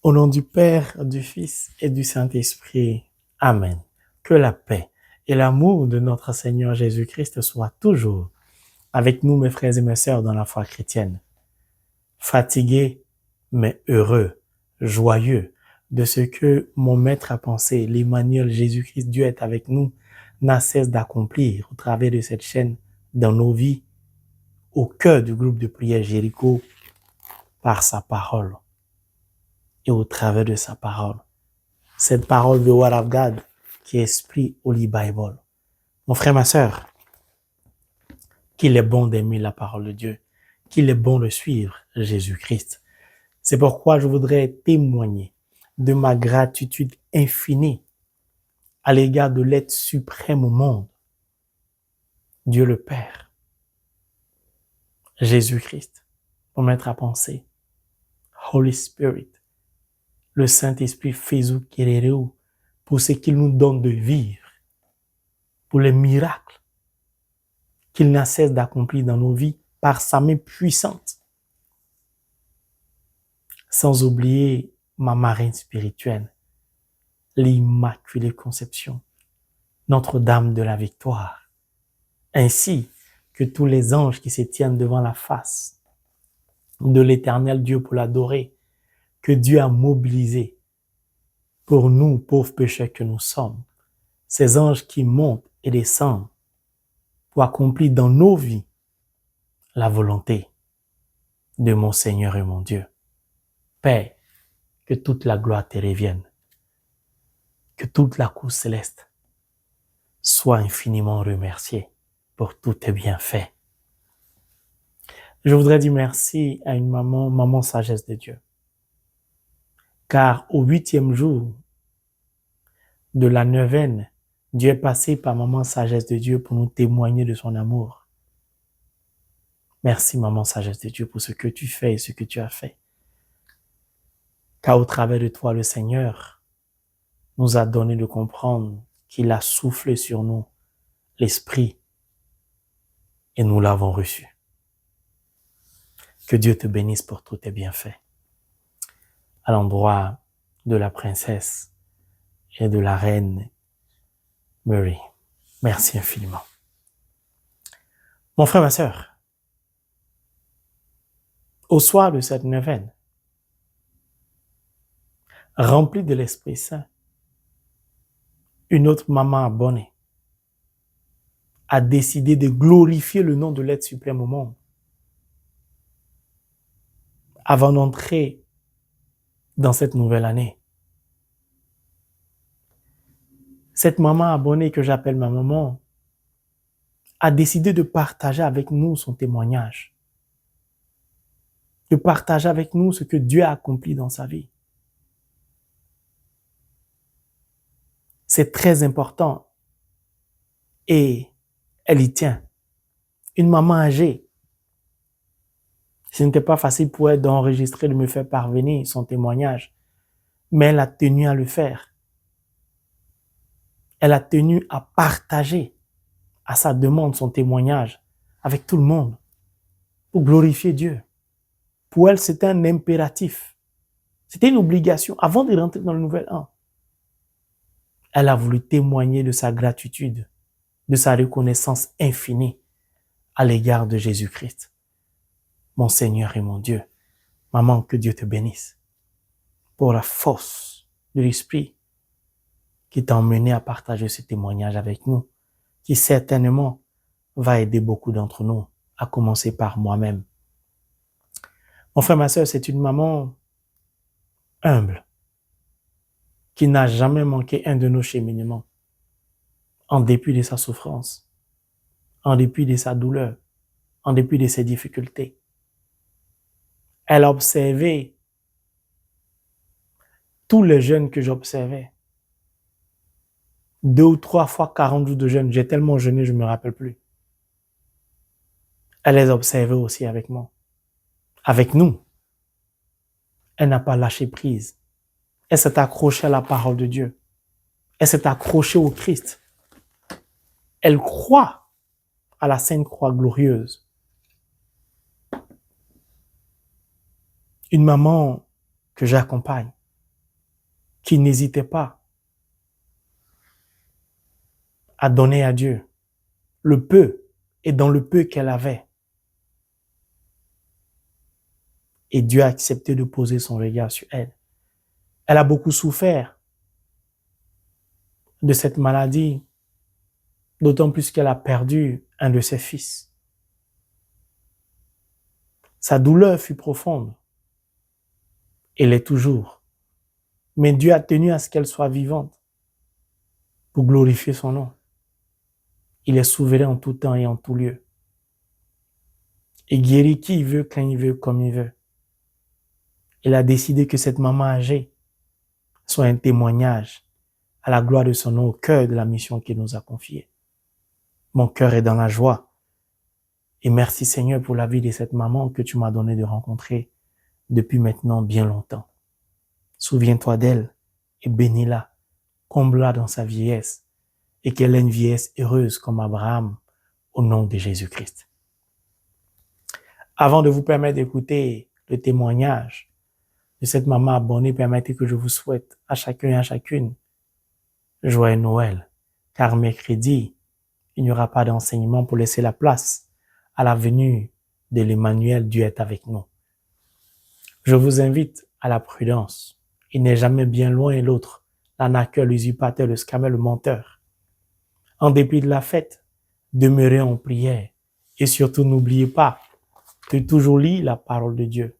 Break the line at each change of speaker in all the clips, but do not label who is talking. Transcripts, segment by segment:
Au nom du Père, du Fils et du Saint-Esprit. Amen. Que la paix et l'amour de notre Seigneur Jésus-Christ soient toujours avec nous, mes frères et mes sœurs, dans la foi chrétienne. Fatigués, mais heureux, joyeux de ce que mon Maître a pensé, l'Emmanuel Jésus-Christ, Dieu est avec nous, n'a cesse d'accomplir au travers de cette chaîne dans nos vies, au cœur du groupe de prière Jéricho, par sa parole et au travers de sa parole. Cette parole de Word of God qui est Esprit Holy Bible. Mon frère, ma sœur, qu'il est bon d'aimer la parole de Dieu, qu'il est bon de suivre Jésus-Christ. C'est pourquoi je voudrais témoigner de ma gratitude infinie à l'égard de l'être suprême au monde, Dieu le Père, Jésus-Christ, pour mettre à penser, Holy Spirit, le Saint-Esprit Fézou Kerereu, pour ce qu'il nous donne de vivre, pour les miracles qu'il n'a cesse d'accomplir dans nos vies par sa main puissante. Sans oublier ma marraine spirituelle, l'Immaculée Conception, Notre-Dame de la Victoire, ainsi que tous les anges qui se tiennent devant la face de l'Éternel Dieu pour l'adorer, que Dieu a mobilisé pour nous, pauvres pécheurs que nous sommes, ces anges qui montent et descendent pour accomplir dans nos vies la volonté de mon Seigneur et mon Dieu. Père, que toute la gloire te revienne, que toute la cour céleste soit infiniment remerciée pour tous tes bienfaits. Je voudrais dire merci à une maman sagesse de Dieu. Car au 8e jour de la neuvaine, Dieu est passé par maman sagesse de Dieu pour nous témoigner de son amour. Merci maman sagesse de Dieu pour ce que tu fais et ce que tu as fait. Car au travers de toi, le Seigneur nous a donné de comprendre qu'il a soufflé sur nous l'Esprit et nous l'avons reçu. Que Dieu te bénisse pour tous tes bienfaits. À l'endroit de la princesse et de la reine Mary. Merci infiniment. Mon frère, ma sœur, au soir de cette neuvaine, remplie de l'Esprit Saint, une autre maman abonnée a décidé de glorifier le nom de l'être suprême au monde. Avant d'entrer dans cette nouvelle année, cette maman abonnée que j'appelle ma maman a décidé de partager avec nous son témoignage, de partager avec nous ce que Dieu a accompli dans sa vie. C'est très important et elle y tient. Une maman âgée, ce n'était pas facile pour elle d'enregistrer, de me faire parvenir son témoignage, mais elle a tenu à le faire. Elle a tenu à partager à sa demande son témoignage avec tout le monde pour glorifier Dieu. Pour elle, c'était un impératif. C'était une obligation avant de rentrer dans le nouvel an. Elle a voulu témoigner de sa gratitude, de sa reconnaissance infinie à l'égard de Jésus-Christ. Mon Seigneur et mon Dieu, maman, que Dieu te bénisse pour la force de l'Esprit qui t'a emmené à partager ce témoignage avec nous, qui certainement va aider beaucoup d'entre nous, à commencer par moi-même. Mon frère, ma sœur, c'est une maman humble, qui n'a jamais manqué un de nos cheminements, en dépit de sa souffrance, en dépit de sa douleur, en dépit de ses difficultés. Elle a observé tous les jeunes que j'observais. 2 ou 3 fois 40 jours de jeûne. J'ai tellement jeûné, je ne me rappelle plus. Elle les observait aussi avec moi. Avec nous. Elle n'a pas lâché prise. Elle s'est accrochée à la parole de Dieu. Elle s'est accrochée au Christ. Elle croit à la Sainte Croix glorieuse. Une maman que j'accompagne qui n'hésitait pas à donner à Dieu le peu et dans le peu qu'elle avait. Et Dieu a accepté de poser son regard sur elle. Elle a beaucoup souffert de cette maladie, d'autant plus qu'elle a perdu un de ses fils. Sa douleur fut profonde. Elle l'est toujours. Mais Dieu a tenu à ce qu'elle soit vivante pour glorifier son nom. Il est souverain en tout temps et en tout lieu. Et guérit qui il veut, quand il veut, comme il veut. Il a décidé que cette maman âgée soit un témoignage à la gloire de son nom au cœur de la mission qu'il nous a confiée. Mon cœur est dans la joie. Et merci Seigneur pour la vie de cette maman que tu m'as donné de rencontrer depuis maintenant bien longtemps. Souviens-toi d'elle et bénis-la, comble-la dans sa vieillesse et qu'elle ait une vieillesse heureuse comme Abraham au nom de Jésus-Christ. Avant de vous permettre d'écouter le témoignage de cette maman abonnée, permettez que je vous souhaite à chacun et à chacune joyeux Noël, car mercredi, il n'y aura pas d'enseignement pour laisser la place à la venue de l'Emmanuel, Dieu est avec nous. Je vous invite à la prudence. Il n'est jamais bien loin l'autre, l'arnaqueur, l'usurpateur, le scammer, le menteur. En dépit de la fête, demeurez en prière et surtout n'oubliez pas de toujours lire la parole de Dieu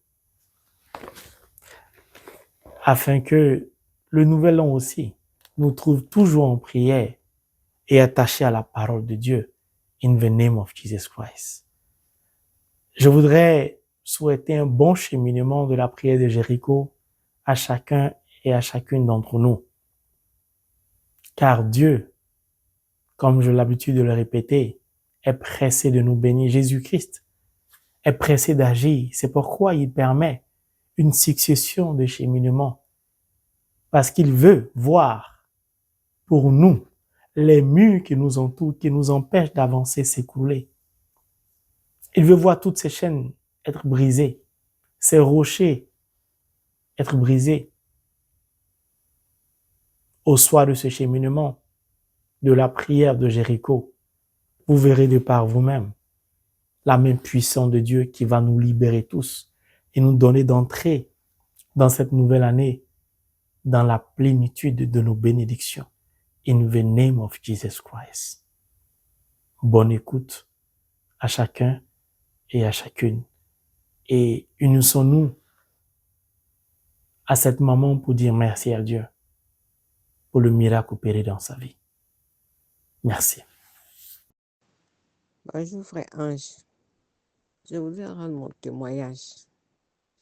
afin que le nouvel an aussi nous trouve toujours en prière et attachés à la parole de Dieu. In the name of Jesus Christ. Je voudrais souhaiter un bon cheminement de la prière de Jéricho à chacun et à chacune d'entre nous. Car Dieu, comme j'ai l'habitude de le répéter, est pressé de nous bénir. Jésus-Christ est pressé d'agir. C'est pourquoi il permet une succession de cheminements. Parce qu'il veut voir pour nous les murs qui nous entourent, qui nous empêchent d'avancer, s'écrouler. Il veut voir toutes ces chaînes être brisées, ces rochers être brisés. Au soir de ce cheminement, de la prière de Jéricho, vous verrez de par vous-même la main puissante de Dieu qui va nous libérer tous et nous donner d'entrer dans cette nouvelle année dans la plénitude de nos bénédictions. In the name of Jesus Christ. Bonne écoute à chacun et à chacune. Et unissons-nous à cette maman pour dire merci à Dieu pour le miracle opéré dans sa vie. Merci.
Bonjour frère Ange. Je voudrais rendre mon témoignage.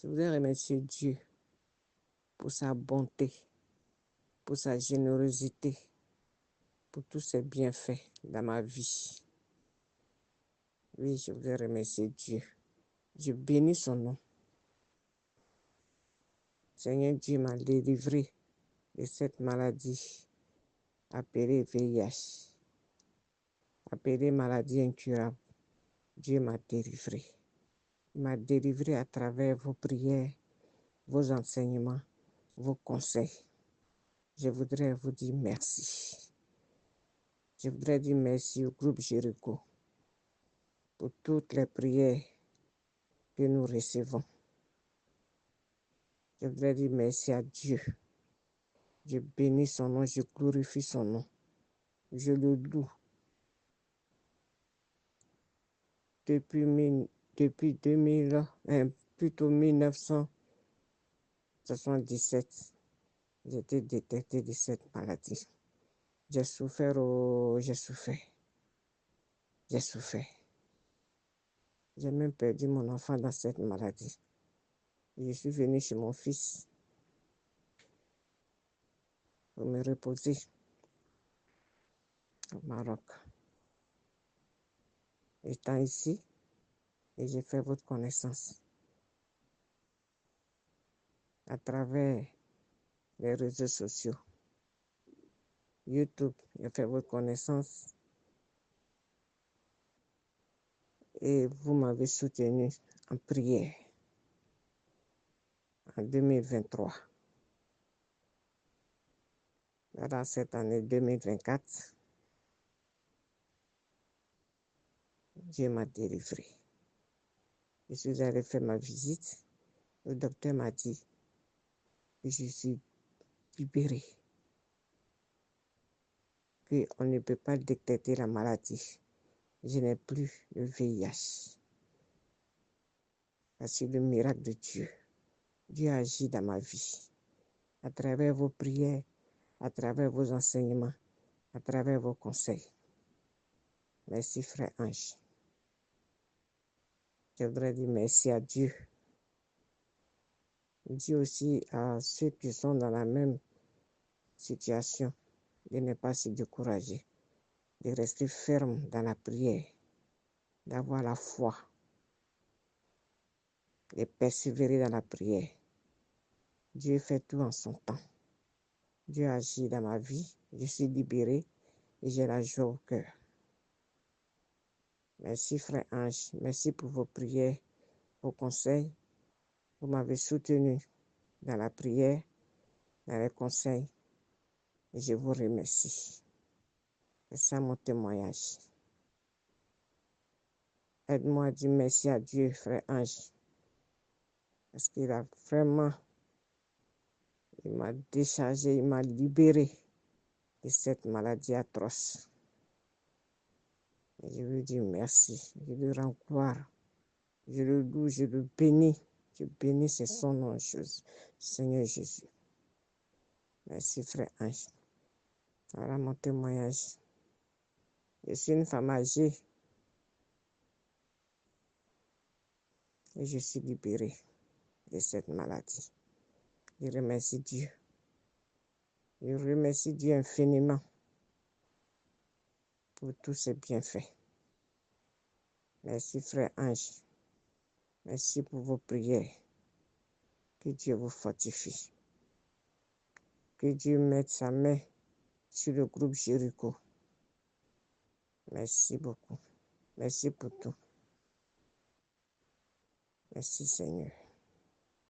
Je voudrais remercier Dieu pour sa bonté, pour sa générosité, pour tous ses bienfaits dans ma vie. Oui, je voudrais remercier Dieu. Je bénis son nom. Seigneur Dieu m'a délivré de cette maladie appelée VIH, appelée maladie incurable. Dieu m'a délivré. Il m'a délivré à travers vos prières, vos enseignements, vos conseils. Je voudrais vous dire merci. Je voudrais dire merci au groupe Jéricho pour toutes les prières que nous recevons. Je voudrais dire merci à Dieu. Je bénis son nom, je glorifie son nom. Je le loue. Depuis 1977, j'ai été détecté de cette maladie. J'ai souffert. J'ai même perdu mon enfant dans cette maladie. Je suis venu chez mon fils pour me reposer au Maroc. Étant ici, et j'ai fait votre connaissance à travers les réseaux sociaux. YouTube, j'ai fait votre connaissance et vous m'avez soutenu en prière en 2023. Dans cette année 2024, Dieu m'a délivré. Je suis allé faire ma visite. Le docteur m'a dit que je suis libérée, qu'on ne peut pas détecter la maladie. Je n'ai plus le VIH. C'est le miracle de Dieu. Dieu agit dans ma vie. À travers vos prières, à travers vos enseignements, à travers vos conseils. Merci, frère Ange. Je voudrais dire merci à Dieu. Dis aussi à ceux qui sont dans la même situation de ne pas se décourager, de rester ferme dans la prière, d'avoir la foi, de persévérer dans la prière. Dieu fait tout en son temps. Dieu agit dans ma vie, je suis libérée et j'ai la joie au cœur. Merci, frère Ange. Merci pour vos prières, vos conseils. Vous m'avez soutenu dans la prière, dans les conseils. Et je vous remercie. C'est ça mon témoignage. Aide-moi à dire merci à Dieu, frère Ange. Parce qu'il a vraiment, il m'a déchargé, il m'a libéré de cette maladie atroce. Et je lui dis merci. Je lui rends gloire. Je le loue, je le bénis. Je bénis son nom, Seigneur Jésus. Merci, frère Ange. Voilà mon témoignage. Je suis une femme âgée et je suis libérée de cette maladie. Je remercie Dieu. Je remercie Dieu infiniment pour tous ses bienfaits. Merci, frère Ange. Merci pour vos prières. Que Dieu vous fortifie. Que Dieu mette sa main sur le groupe Jéricho. Merci beaucoup. Merci pour tout. Merci, Seigneur.